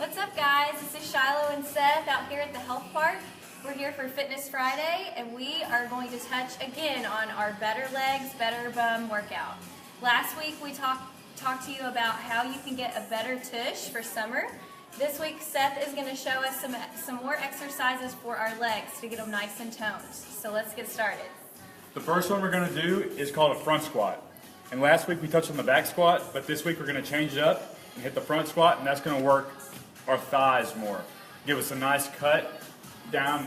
What's up, guys? This is Shiloh and Seth out here at the Health Park. We're here for Fitness Friday, and we are going to touch again on our Better Legs, Better Bum workout. Last week we talked to you about how you can get a better tush for summer. This week Seth is going to show us some more exercises for our legs to get them nice and toned. So let's get started. The first one we're going to do is called a front squat. And last week we touched on the back squat, but this week we're going to change it up and hit the front squat, and that's going to work our thighs more. Give us a nice cut down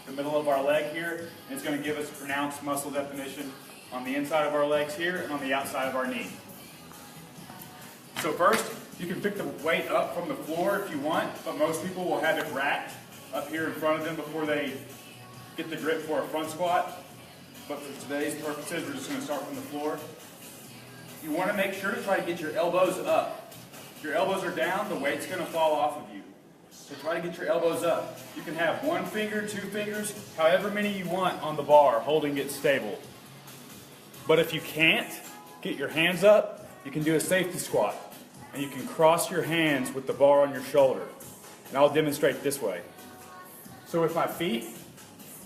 the middle of our leg here, and it's going to give us pronounced muscle definition on the inside of our legs here and on the outside of our knee. So first, you can pick the weight up from the floor if you want, but most people will have it racked up here in front of them before they get the grip for a front squat. But for today's purposes, we're just going to start from the floor. You want to make sure to try to get your elbows up. If your elbows are down, the weight's going to fall off of you. So try to get your elbows up. You can have one finger, two fingers, however many you want on the bar, holding it stable. But if you can't get your hands up, you can do a safety squat. And you can cross your hands with the bar on your shoulder. And I'll demonstrate this way. So with my feet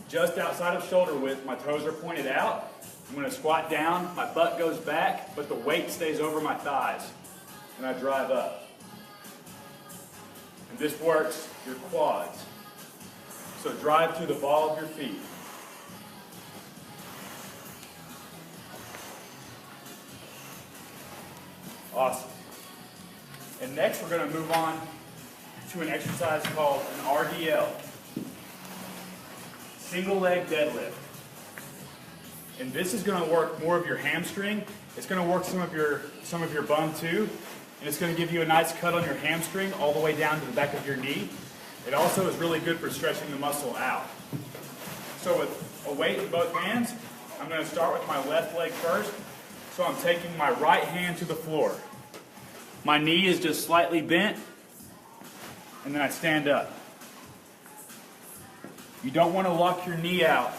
just outside of shoulder width, my toes are pointed out. I'm going to squat down, my butt goes back, but the weight stays over my thighs. And I drive up. And this works your quads. So drive through the ball of your feet. Awesome. And next we're going to move on to an exercise called an RDL. Single leg deadlift. And this is going to work more of your hamstring. It's going to work some of your bum too. And it's going to give you a nice cut on your hamstring all the way down to the back of your knee. It also is really good for stretching the muscle out. So with a weight in both hands, I'm going to start with my left leg first. So I'm taking my right hand to the floor. My knee is just slightly bent, and then I stand up. You don't want to lock your knee out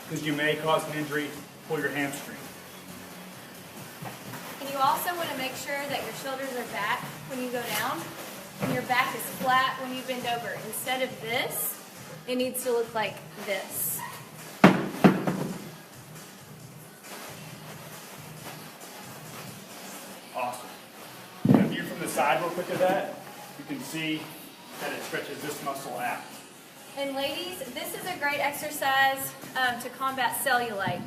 because you may cause an injury, pull your hamstring. And you also want to make sure that your shoulders are back when you go down, and your back is flat when you bend over. Instead of this, it needs to look like this. Awesome. And a view from the side real quick of that, you can see that it stretches this muscle out. And ladies, this is a great exercise to combat cellulite.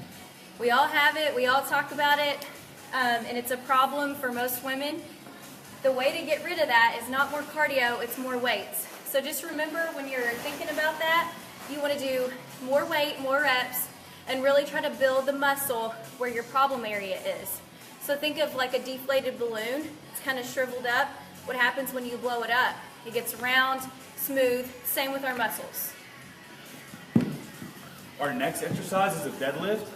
We all have it, we all talk about it, and it's a problem for most women. The way to get rid of that is not more cardio, it's more weights. So just remember when you're thinking about that, you want to do more weight, more reps, and really try to build the muscle where your problem area is. So think of like a deflated balloon. It's kind of shriveled up. What happens when you blow it up? It gets round, smooth, same with our muscles. Our next exercise is a deadlift.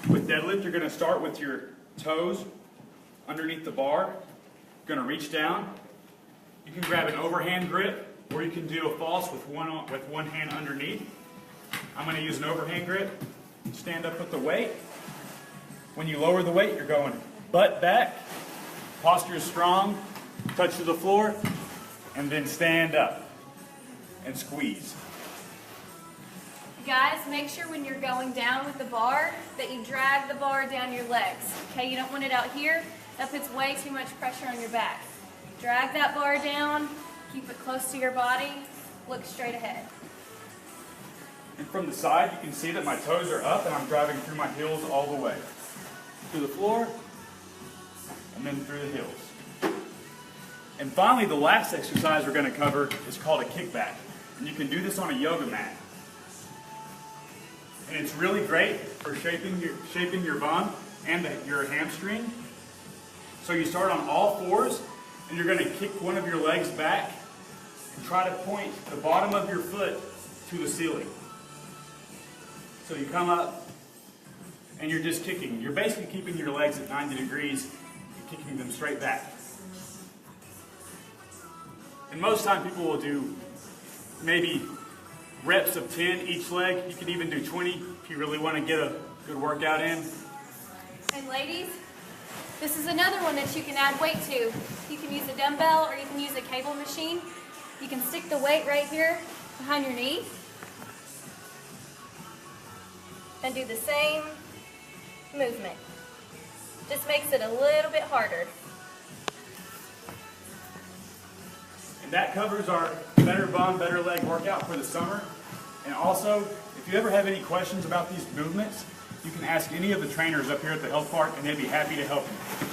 With deadlift, you're going to start with your toes underneath the bar. You're going to reach down. You can grab an overhand grip, or you can do a false with one hand underneath. I'm going to use an overhand grip. Stand up with the weight. When you lower the weight, you're going butt back. Posture is strong. Touch to the floor. And then stand up and squeeze. Guys, make sure when you're going down with the bar that you drag the bar down your legs. Okay, you don't want it out here. That puts way too much pressure on your back. Drag that bar down, keep it close to your body, look straight ahead. And from the side, you can see that my toes are up and I'm driving through my heels all the way. Through the floor, and then through the heels. And finally, the last exercise we're going to cover is called a kickback. And you can do this on a yoga mat. And it's really great for shaping your bum and your hamstring. So you start on all fours, and you're going to kick one of your legs back and try to point the bottom of your foot to the ceiling. So you come up, and you're just kicking. You're basically keeping your legs at 90 degrees and kicking them straight back. And most time people will do maybe reps of 10 each leg. You can even do 20 if you really want to get a good workout in. And ladies, This is another one that you can add weight to. You can use a dumbbell or you can use a cable machine. You can stick the weight right here behind your knee and do the same movement. Just makes it a little bit harder. And that covers our Better Bond, Better Leg workout for the summer. And also, if you ever have any questions about these movements, you can ask any of the trainers up here at the health park and they'd be happy to help you.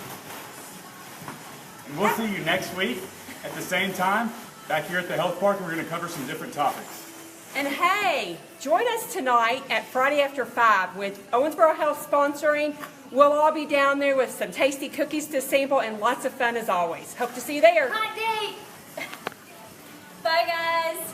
And we'll see you next week at the same time back here at the health park, and we're going to cover some different topics. And hey, join us tonight at Friday after 5 with Owensboro Health sponsoring. We'll all be down there with some tasty cookies to sample and lots of fun as always. Hope to see you there. Hot date! Bye guys!